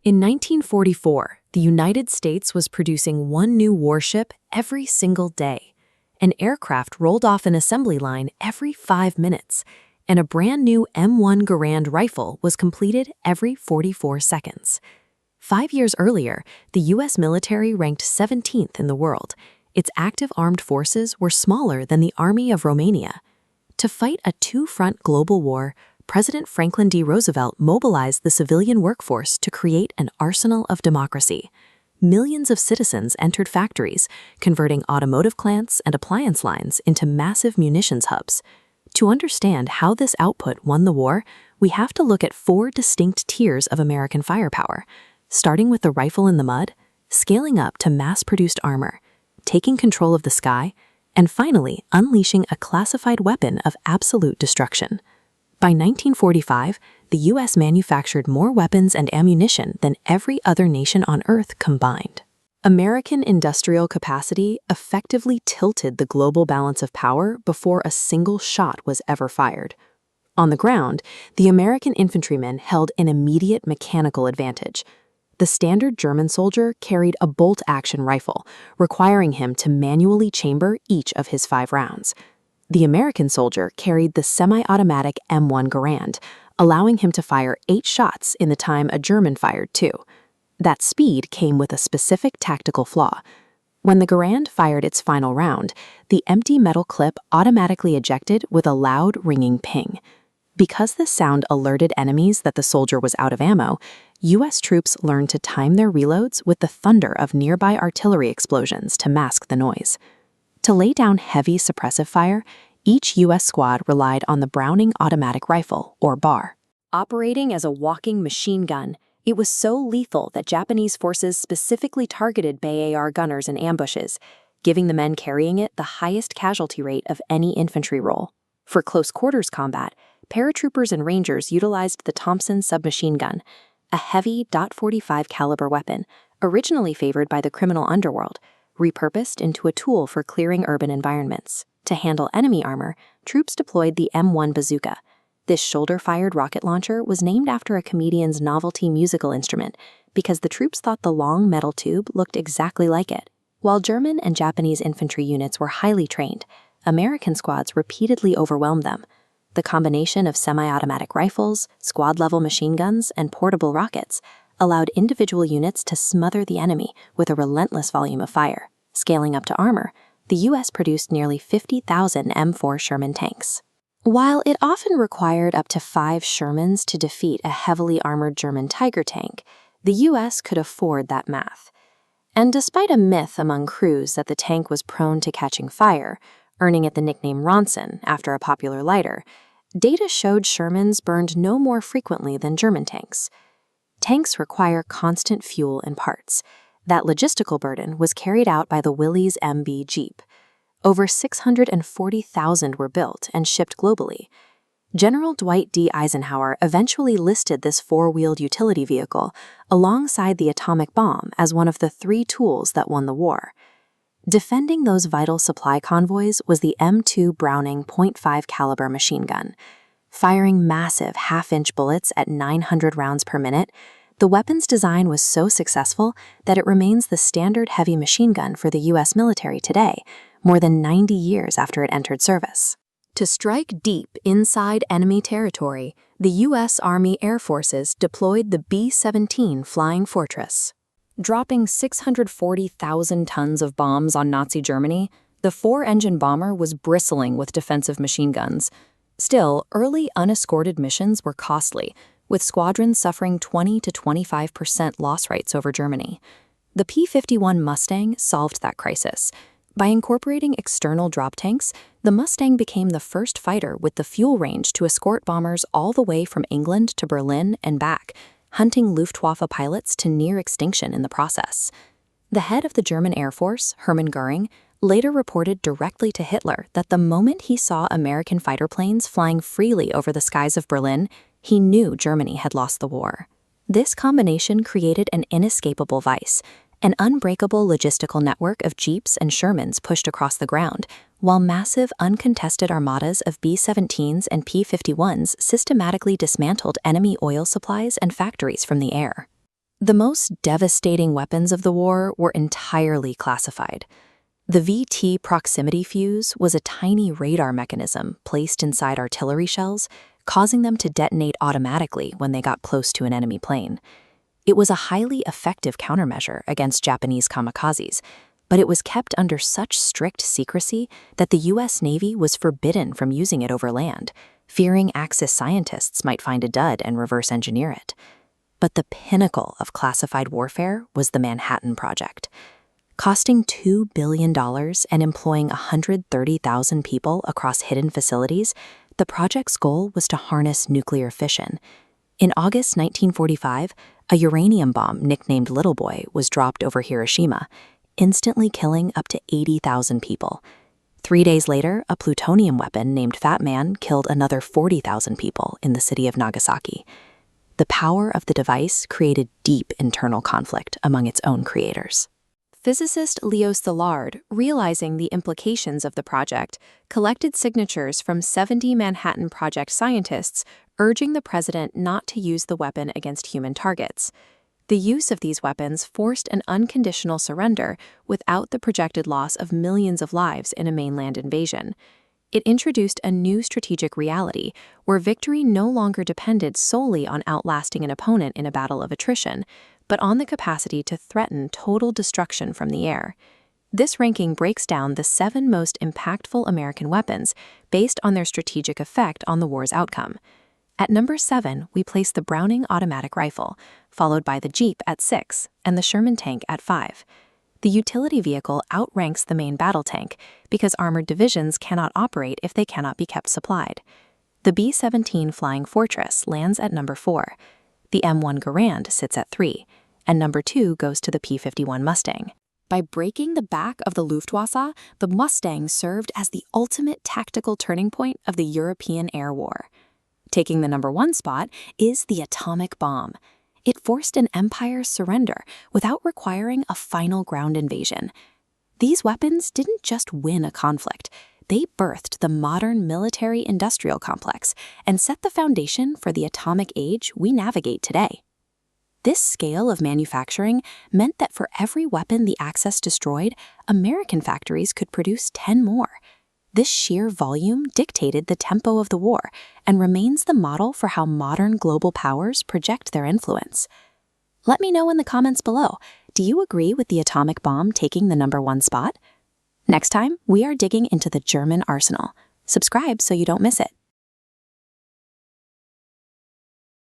In 1944, the United States was producing one new warship every single day. An aircraft rolled off an assembly line every 5 minutes, and a brand new M1 Garand rifle was completed every 44 seconds. 5 years earlier, the U.S. military ranked 17th in the world. Its active armed forces were smaller than the Army of Romania. To fight a two-front global war, President Franklin D. Roosevelt mobilized the civilian workforce to create an arsenal of democracy. Millions of citizens entered factories, converting automotive plants and appliance lines into massive munitions hubs. To understand how this output won the war, we have to look at 4 distinct tiers of American firepower, starting with the rifle in the mud, scaling up to mass-produced armor, taking control of the sky, and finally unleashing a classified weapon of absolute destruction. By 1945, the U.S. manufactured more weapons and ammunition than every other nation on Earth combined. American industrial capacity effectively tilted the global balance of power before a single shot was ever fired. On the ground, the American infantrymen held an immediate mechanical advantage. The standard German soldier carried a bolt-action rifle, requiring him to manually chamber each of his 5 rounds. The American soldier carried the semi-automatic M1 Garand, allowing him to fire 8 shots in the time a German fired 2. That speed came with a specific tactical flaw. When the Garand fired its final round, the empty metal clip automatically ejected with a loud, ringing ping. Because this sound alerted enemies that the soldier was out of ammo, U.S. troops learned to time their reloads with the thunder of nearby artillery explosions to mask the noise. To lay down heavy suppressive fire, each U.S. squad relied on the Browning automatic rifle, or BAR. Operating as a walking machine gun, it was so lethal that Japanese forces specifically targeted BAR gunners in ambushes, giving the men carrying it the highest casualty rate of any infantry role. For close-quarters combat, paratroopers and rangers utilized the Thompson submachine gun, a heavy .45 caliber weapon, originally favored by the criminal underworld, repurposed into a tool for clearing urban environments. To handle enemy armor, troops deployed the M1 Bazooka. This shoulder-fired rocket launcher was named after a comedian's novelty musical instrument because the troops thought the long metal tube looked exactly like it. While German and Japanese infantry units were highly trained, American squads repeatedly overwhelmed them. The combination of semi-automatic rifles, squad-level machine guns, and portable rockets allowed individual units to smother the enemy with a relentless volume of fire. Scaling up to armor, the U.S. produced nearly 50,000 M4 Sherman tanks. While it often required up to 5 Shermans to defeat a heavily armored German Tiger tank, the U.S. could afford that math. And despite a myth among crews that the tank was prone to catching fire, earning it the nickname Ronson after a popular lighter, data showed Shermans burned no more frequently than German tanks. Tanks require constant fuel and parts. That logistical burden was carried out by the Willys MB Jeep. Over 640,000 were built and shipped globally. General Dwight D. Eisenhower eventually listed this 4-wheeled utility vehicle alongside the atomic bomb as one of the 3 tools that won the war. Defending those vital supply convoys was the M2 Browning .5 caliber machine gun. Firing massive half-inch bullets at 900 rounds per minute, the weapon's design was so successful that it remains the standard heavy machine gun for the U.S. military today, more than 90 years after it entered service. To strike deep inside enemy territory, the U.S. Army Air Forces deployed the B-17 Flying Fortress. Dropping 640,000 tons of bombs on Nazi Germany, the 4-engine bomber was bristling with defensive machine guns. Still, early unescorted missions were costly, with squadrons suffering 20 to 25% loss rates over Germany. The P-51 Mustang solved that crisis. By incorporating external drop tanks, the Mustang became the first fighter with the fuel range to escort bombers all the way from England to Berlin and back, hunting Luftwaffe pilots to near extinction in the process. The head of the German Air Force, Hermann Göring, later reported directly to Hitler that the moment he saw American fighter planes flying freely over the skies of Berlin, he knew Germany had lost the war. This combination created an inescapable vice, an unbreakable logistical network of Jeeps and Shermans pushed across the ground, while massive, uncontested armadas of B-17s and P-51s systematically dismantled enemy oil supplies and factories from the air. The most devastating weapons of the war were entirely classified. The VT proximity fuse was a tiny radar mechanism placed inside artillery shells, causing them to detonate automatically when they got close to an enemy plane. It was a highly effective countermeasure against Japanese kamikazes, but it was kept under such strict secrecy that the U.S. Navy was forbidden from using it over land, fearing Axis scientists might find a dud and reverse engineer it. But the pinnacle of classified warfare was the Manhattan Project. Costing $2 billion and employing 130,000 people across hidden facilities, the project's goal was to harness nuclear fission. In August 1945, a uranium bomb nicknamed Little Boy was dropped over Hiroshima, instantly killing up to 80,000 people. 3 days later, a plutonium weapon named Fat Man killed another 40,000 people in the city of Nagasaki. The power of the device created deep internal conflict among its own creators. Physicist Leo Szilard, realizing the implications of the project, collected signatures from 70 Manhattan Project scientists urging the president not to use the weapon against human targets. The use of these weapons forced an unconditional surrender without the projected loss of millions of lives in a mainland invasion. It introduced a new strategic reality where victory no longer depended solely on outlasting an opponent in a battle of attrition, but on the capacity to threaten total destruction from the air. This ranking breaks down the 7 most impactful American weapons based on their strategic effect on the war's outcome. At number 7, we place the Browning automatic rifle, followed by the Jeep at 6 and the Sherman tank at 5. The utility vehicle outranks the main battle tank because armored divisions cannot operate if they cannot be kept supplied. The B-17 Flying Fortress lands at number 4. The M1 Garand sits at 3, and number 2 goes to the P-51 Mustang. By breaking the back of the Luftwaffe, the Mustang served as the ultimate tactical turning point of the European air war. Taking the number 1 spot is the atomic bomb. It forced an empire's surrender without requiring a final ground invasion. These weapons didn't just win a conflict, they birthed the modern military-industrial complex and set the foundation for the atomic age we navigate today. This scale of manufacturing meant that for every weapon the Axis destroyed, American factories could produce 10 more. This sheer volume dictated the tempo of the war and remains the model for how modern global powers project their influence. Let me know in the comments below, do you agree with the atomic bomb taking the number 1 spot? Next time, we are digging into the German arsenal. Subscribe so you don't miss it.